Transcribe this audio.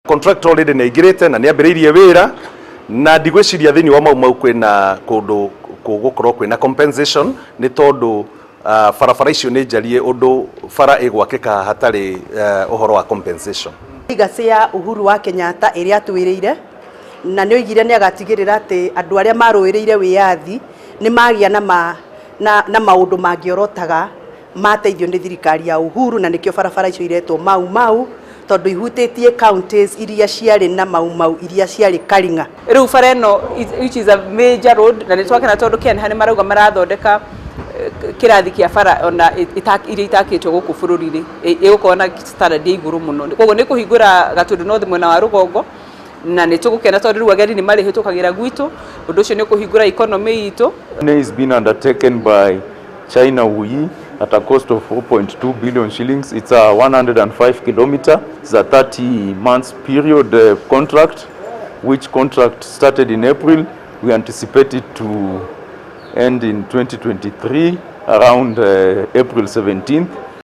Contract already na igirete na niambiriirie wira na ndigwiciria thini wa mau kwina kundu kugukorwo kwina compensation ni tondu barabara icio ni njarie undu bara igwakika hatari uhoro wa compensation. Legacy ya Uhuru wa Kenyatta iria atwiriire na ni oigire ni agatigirira ati andu aria maruiriire wiathi ni magia na maundu mangiorotaga mateithio ni thirikari ya Uhuru, na nikio barabara icio iretwo mau tondu ihutitie counties iria ciari na mau iria ciari Karinga. Riu bara ino which is a major road na nitwakena tondu Kenya ni marauga marathondeka kirathi kia bara ona iria itakitwo guku bururi-ini igukorwo na standard ya iguru muno, koguo ni kuhingura Gatundu North mwena wa Rugongo na nitugukena tondu riu ageni ni marihitukagira gwitu undu ucio ni kuhingura economy itu. Is been undertaken by China Wuyi at a cost of 4.2 billion shillings. It's a 105 kilometer. It's a 30 months period contract, which contract started in April. We anticipate it to end in 2023 around April 17th.